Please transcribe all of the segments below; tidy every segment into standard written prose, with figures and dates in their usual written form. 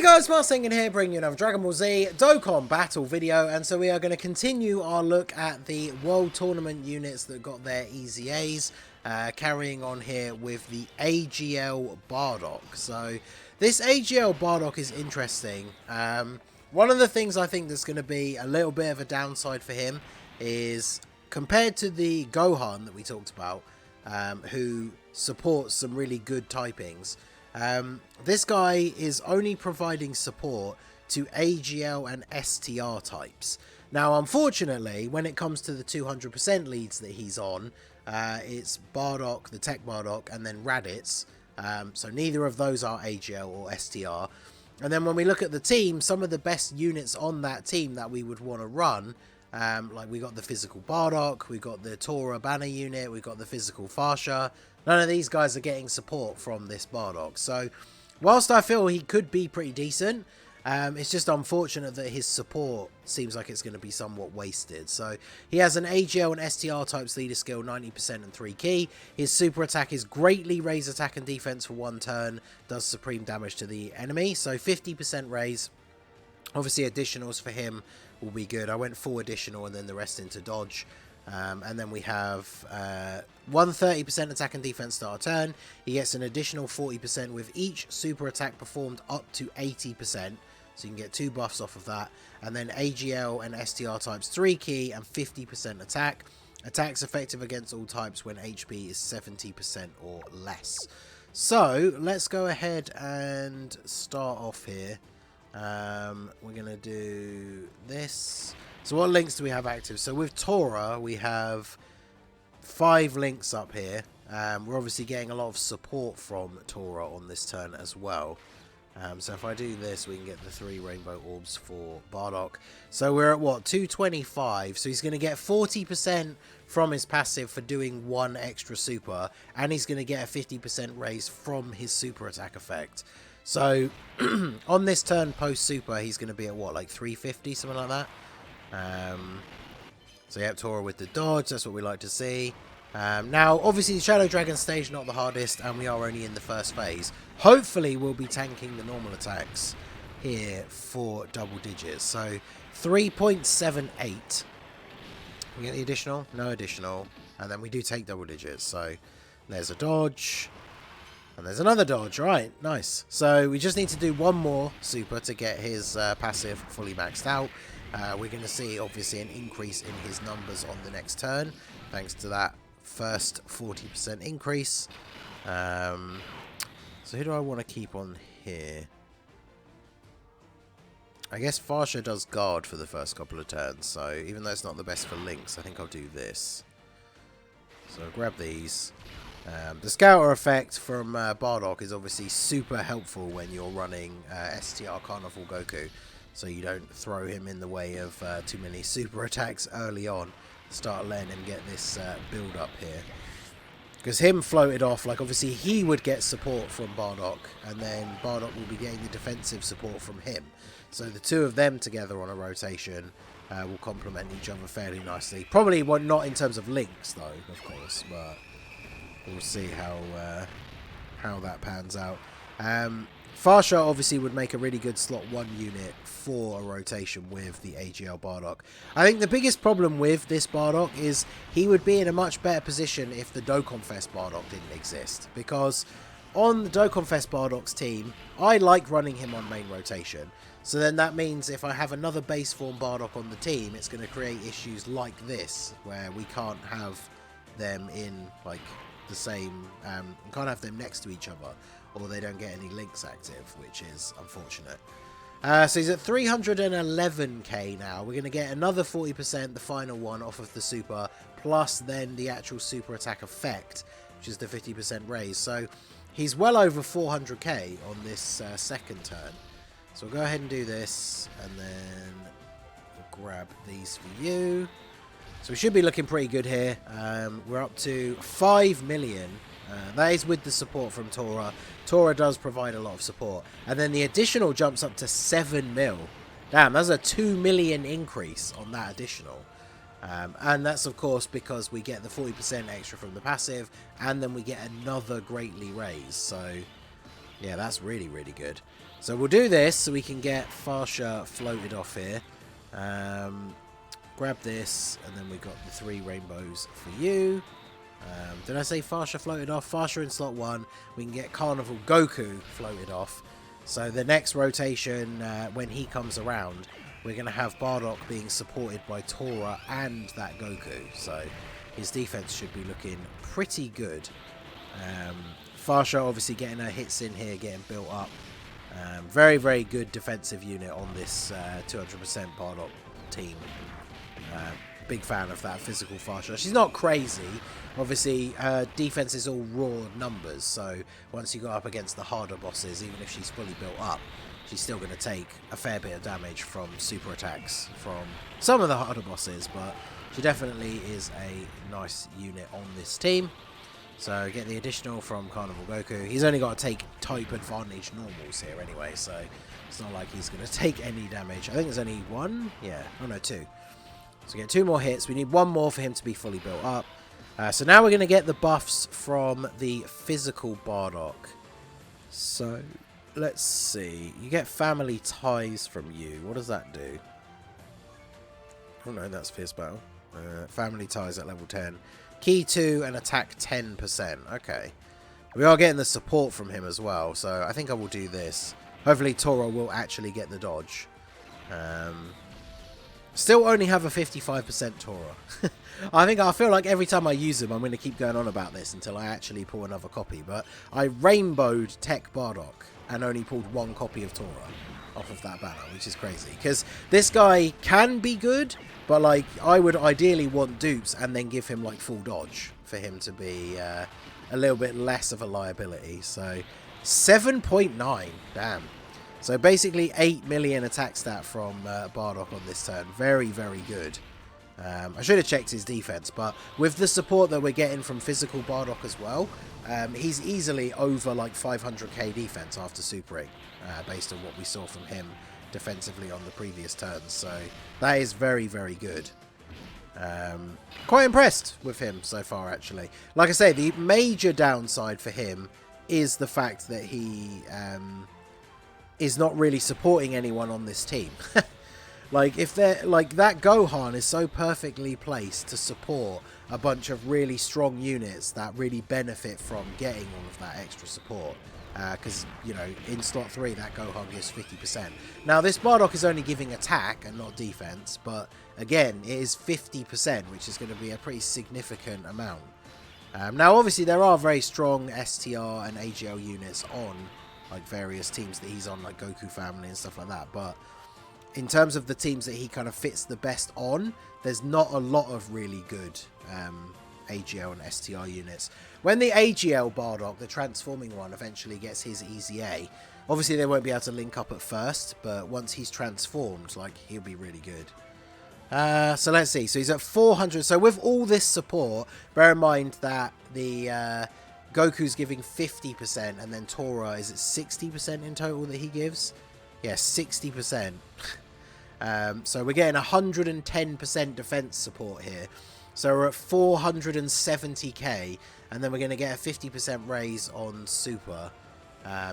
Hey guys, Marsingin here, bringing you another Dragon Ball Z Dokkan battle video, and so we are going to continue our look at the World Tournament units that got their EZAs, carrying on here with the AGL Bardock. So this AGL Bardock is interesting. One of the things I think that's going to be a little bit of a downside for him is, compared to the Gohan that we talked about, who supports some really good typings, this guy is only providing support to AGL and STR types. Now, unfortunately, when it comes to the 200% leads that he's on, it's Bardock, the Tech Bardock, and then Raditz. So neither of those are AGL or STR. And then when we look at the team, some of the best units on that team that we would want to run, like we got the physical Bardock, we got the Tora banner unit, we got the physical Farsha. None of these guys are getting support from this Bardock. So whilst I feel he could be pretty decent, it's just unfortunate that his support seems like it's going to be somewhat wasted. So he has an AGL and STR types leader skill, 90% and 3 key. His super attack is greatly raise attack and defense for 1 turn, does supreme damage to the enemy. So 50% raise. Obviously additionals for him will be good. I went full additional and then the rest into dodge. And then we have 130% attack and defense start a turn. He gets an additional 40% with each super attack performed up to 80%. So you can get 2 buffs off of that. And then AGL and STR types 3 key and 50% attack. Attacks effective against all types when HP is 70% or less. So let's go ahead and start off here. We're going to do this. So what links do we have active? So with Tora, we have 5 links up here. We're obviously getting a lot of support from Tora on this turn as well. So if I do this, we can get the 3 rainbow orbs for Bardock. So we're at what? 225. So he's going to get 40% from his passive for doing 1 extra super. And he's going to get a 50% raise from his super attack effect. So on this turn post super, he's going to be at what? Like 350, something like that? So yeah, Tora with the dodge, that's what we like to see. Now, obviously, the Shadow Dragon stage not the hardest, and we are only in the first phase. Hopefully, we'll be tanking the normal attacks here for double digits. So 3.78. We get the additional? No additional. And then we do take double digits. So there's a dodge. And there's another dodge. Right, nice. So we just need to do 1 more super to get his passive fully maxed out. We're going to see, obviously, an increase in his numbers on the next turn, thanks to that first 40% increase. So who do I want to keep on here? I guess Farsha does guard for the first couple of turns, so even though it's not the best for links, I think I'll do this. So I'll grab these. The Scouter effect from Bardock is obviously super helpful when you're running STR Carnival Goku. So you don't throw him in the way of too many super attacks early on. Start letting him get this build up here. Because him floated off, like obviously he would get support from Bardock. And then Bardock will be getting the defensive support from him. So the 2 of them together on a rotation will complement each other fairly nicely. Probably not in terms of links though, of course. But we'll see how that pans out. Farsha obviously would make a really good slot 1 unit for a rotation with the AGL Bardock. I think the biggest problem with this Bardock is he would be in a much better position if the Dokkan Fest Bardock didn't exist. Because on the Dokkan Fest Bardock's team, I like running him on main rotation. So then that means if I have another base form Bardock on the team, it's going to create issues like this, where we can't have them in like the same, can't have them next to each other, or they don't get any links active, which is unfortunate. So he's at 311k now. We're going to get another 40%, the final one, off of the super, plus then the actual super attack effect, which is the 50% raise. So he's well over 400k on this second turn. So we'll go ahead and do this, and then we'll grab these for you. So we should be looking pretty good here. We're up to 5 million. That is with the support from Tora. Tora does provide a lot of support. And then the additional jumps up to 7 mil. Damn, that's a 2 million increase on that additional. And that's, of course, because we get the 40% extra from the passive, and then we get another greatly raised. So, yeah, that's really, really good. So we'll do this so we can get Farsha floated off here. Grab this, and then we got the 3 rainbows for you. Did I say Farsha floated off? Farsha in slot 1. We can get Carnival Goku floated off. So the next rotation, when he comes around, we're going to have Bardock being supported by Tora and that Goku. So his defense should be looking pretty good. Farsha obviously getting her hits in here, getting built up. Very, very good defensive unit on this 200% Bardock team. Big fan of that physical Farsha. She's not crazy. Obviously, her defense is all raw numbers, so once you go up against the harder bosses, even if she's fully built up, she's still going to take a fair bit of damage from super attacks from some of the harder bosses, but she definitely is a nice unit on this team. So get the additional from Carnival Goku. He's only got to take type advantage normals here anyway, so it's not like he's going to take any damage. I think there's only 1? Yeah. Oh no, 2. So get 2 more hits. We need 1 more for him to be fully built up. So now we're going to get the buffs from the physical Bardock. So let's see. You get family ties from you. What does that do? Oh no, that's Fierce Battle. Family ties at level 10. Key 2 and attack 10%. Okay. We are getting the support from him as well, so I think I will do this. Hopefully Tora will actually get the dodge. Still only have a 55% Tora. I feel like every time I use him, I'm going to keep going on about this until I actually pull another copy. But I rainbowed Tech Bardock and only pulled 1 copy of Tora off of that banner, which is crazy. Because this guy can be good, but like I would ideally want dupes and then give him like full dodge for him to be a little bit less of a liability. So 7.9, damn. So basically 8 million attack stat from Bardock on this turn. Very, very good. I should have checked his defense, but with the support that we're getting from physical Bardock as well, he's easily over like 500k defense after supering, based on what we saw from him defensively on the previous turns. So that is very, very good. Quite impressed with him so far, actually. Like I say, the major downside for him is the fact that he is not really supporting anyone on this team. Like, if they're like that, Gohan is so perfectly placed to support a bunch of really strong units that really benefit from getting all of that extra support. Because, you know, in slot 3, that Gohan gives 50%. Now, this Bardock is only giving attack and not defense, but again, it is 50%, which is going to be a pretty significant amount. Now, obviously, there are very strong STR and AGL units on like various teams that he's on, like Goku Family and stuff like that, but in terms of the teams that he kind of fits the best on, there's not a lot of really good AGL and STR units. When the AGL Bardock, the transforming one, eventually gets his EZA, obviously they won't be able to link up at first, but once he's transformed, like, he'll be really good. So let's see. So he's at 400. So with all this support, bear in mind that the Goku's giving 50%, and then Tora is at 60% in total that he gives. Yeah, 60%. So we're getting 110% defense support here. So we're at 470k, and then we're going to get a 50% raise on super.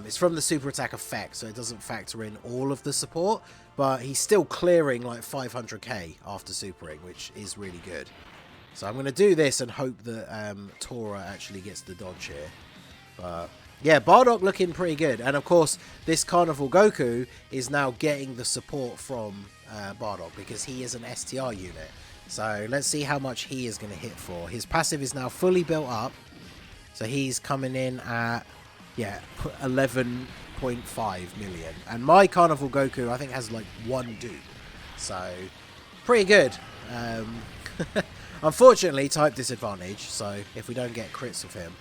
It's from the super attack effect, so it doesn't factor in all of the support, but he's still clearing like 500k after supering, which is really good. So I'm going to do this and hope that Tora actually gets the dodge here. But yeah, Bardock looking pretty good. And of course, this Carnival Goku is now getting the support from Bardock because he is an STR unit. So let's see how much he is going to hit for. His passive is now fully built up. So he's coming in at, yeah, 11.5 million. And my Carnival Goku, I think, has like 1 dupe. So pretty good. Unfortunately, type disadvantage. So if we don't get crits with him,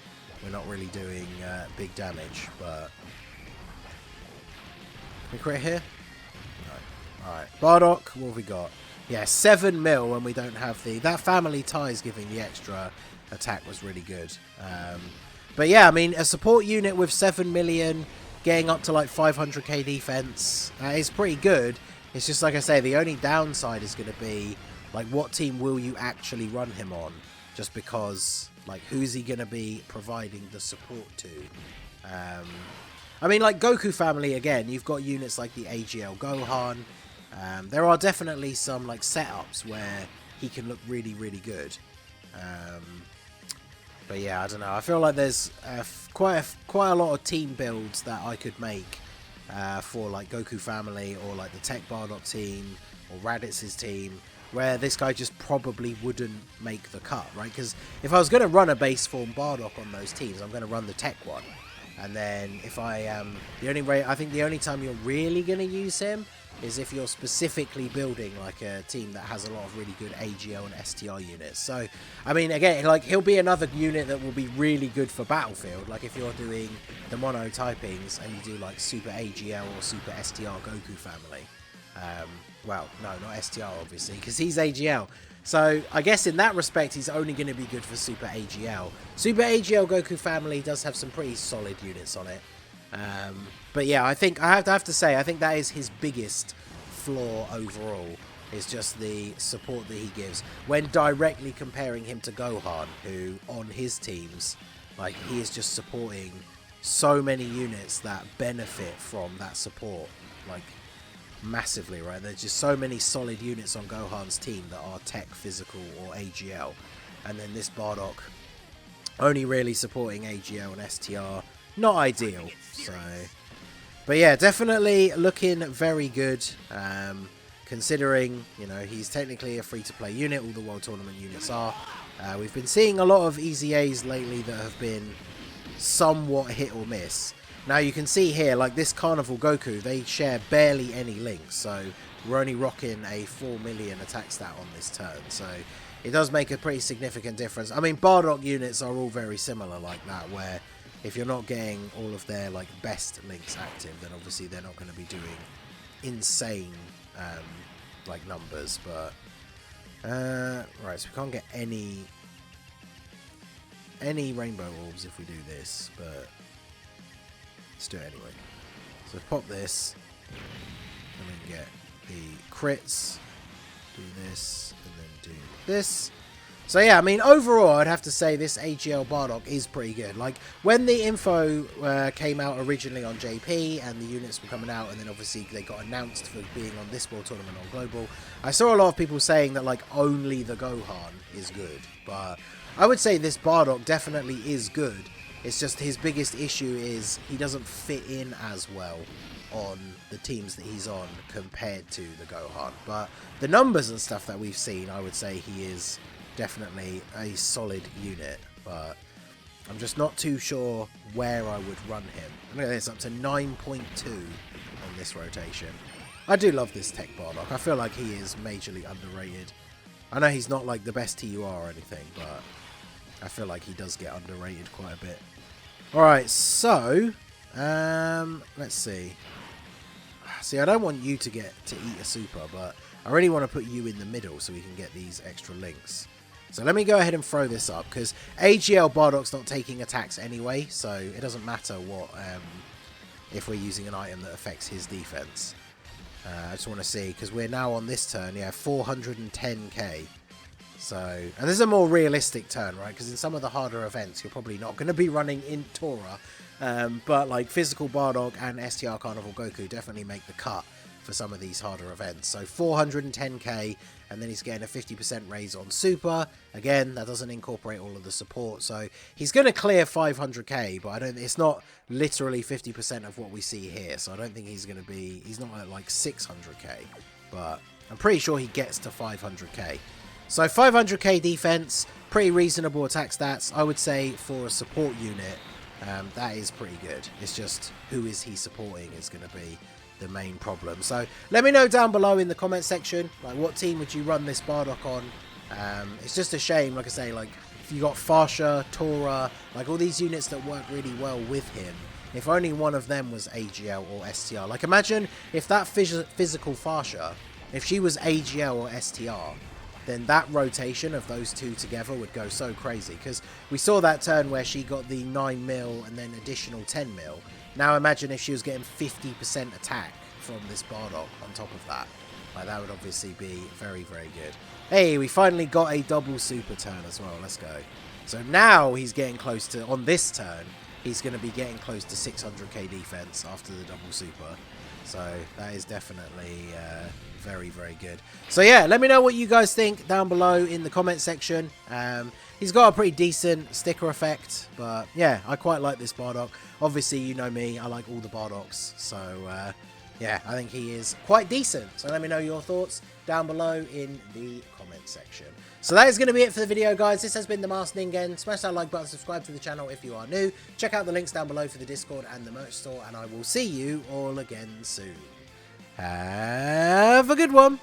we're not really doing big damage. But can we crit here? No. Alright. Bardock, what have we got? Yeah, 7 mil when we don't have the... That family ties giving the extra attack was really good. But yeah, I mean, a support unit with 7 million getting up to like 500k defense is pretty good. It's just like I say, the only downside is going to be like, what team will you actually run him on? Just because, like, who's he going to be providing the support to? I mean, like Goku family, again, you've got units like the AGL Gohan. There are definitely some like setups where he can look really, really good. But yeah, I don't know. I feel like there's quite a lot of team builds that I could make for like Goku family or like the Tech Bardock team or Raditz's team, where this guy just probably wouldn't make the cut, right? Because if I was going to run a base form Bardock on those teams, I'm going to run the Tech one. And then if I I think the only time you're really going to use him is if you're specifically building like a team that has a lot of really good AGL and STR units. So, I mean, again, like he'll be another unit that will be really good for Battlefield. Like if you're doing the mono typings and you do like Super AGL or Super STR Goku family. Well, no, not STR obviously, because he's AGL. So I guess in that respect, he's only going to be good for Super AGL. Super AGL Goku family does have some pretty solid units on it. But yeah, I think I have to say, I think that is his biggest flaw overall, is just the support that he gives when directly comparing him to Gohan, who on his teams, like he is just supporting so many units that benefit from that support, like massively, right? There's just so many solid units on Gohan's team that are tech, physical, or AGL, and then this Bardock only really supporting AGL and STR. Not ideal. So, but yeah, definitely looking very good. Considering, you know, he's technically a free-to-play unit. All the World Tournament units are. We've been seeing a lot of EZAs lately that have been somewhat hit or miss. Now you can see here, like this Carnival Goku, they share barely any links. So we're only rocking a 4 million attack stat on this turn. So it does make a pretty significant difference. I mean, Bardock units are all very similar like that, where if you're not getting all of their like best links active, then obviously they're not going to be doing insane like numbers. But right, so we can't get any rainbow orbs if we do this, but let's do it anyway. So pop this, and then get the crits, do this, and then do this. So yeah, I mean, overall, I'd have to say this AGL Bardock is pretty good. Like, when the info came out originally on JP, and the units were coming out, and then obviously they got announced for being on this World Tournament on Global, I saw a lot of people saying that, like, only the Gohan is good. But I would say this Bardock definitely is good. It's just his biggest issue is he doesn't fit in as well on the teams that he's on compared to the Gohan. But the numbers and stuff that we've seen, I would say he is definitely a solid unit, but I'm just not too sure where I would run him. Look at this, up to 9.2 on this rotation. I do love this Tech Bardock. I feel like he is majorly underrated. I know he's not like the best TUR or anything, but I feel like he does get underrated quite a bit. Alright, so let's see. See, I don't want you to get to eat a super, but I really want to put you in the middle so we can get these extra links. So let me go ahead and throw this up, because AGL Bardock's not taking attacks anyway, so it doesn't matter what if we're using an item that affects his defense. I just want to see, because we're now on this turn, yeah, 410k. So, and this is a more realistic turn, right? Because in some of the harder events, you're probably not going to be running in Tora, but like Physical Bardock and STR Carnival Goku definitely make the cut for some of these harder events. So 410k, and then he's getting a 50% raise on Super. Again, that doesn't incorporate all of the support, so he's going to clear 500k, but it's not literally 50% of what we see here, so I don't think he's going to be, he's not at like 600k, but I'm pretty sure he gets to 500k. So 500k defense, pretty reasonable attack stats. I would say for a support unit, that is pretty good. It's just who is he supporting is going to be the main problem. So let me know down below in the comment section, like what team would you run this Bardock on. It's just a shame, like I say, like if you got Farsha, Tora, like all these units that work really well with him, if only one of them was AGL or STR. Like imagine if that physical Farsha, if she was AGL or STR, then that rotation of those two together would go so crazy, because we saw that turn where she got the 9 mil and then additional 10 mil. Now imagine if she was getting 50% attack from this Bardock on top of that. Like that would obviously be very, very good. Hey, we finally got a double super turn as well. Let's go. So now he's getting close to, on this turn, he's going to be getting close to 600k defense after the double super. So that is definitely very, very good. So yeah, let me know what you guys think down below in the comment section. He's got a pretty decent sticker effect, but yeah, I quite like this Bardock. Obviously, you know me, I like all the Bardocks. So yeah, I think he is quite decent. So let me know your thoughts down below in the comment section. So that is going to be it for the video, guys. This has been the Masked Ningen. Smash that like button, subscribe to the channel if you are new. Check out the links down below for the Discord and the merch store, and I will see you all again soon. Have a good one.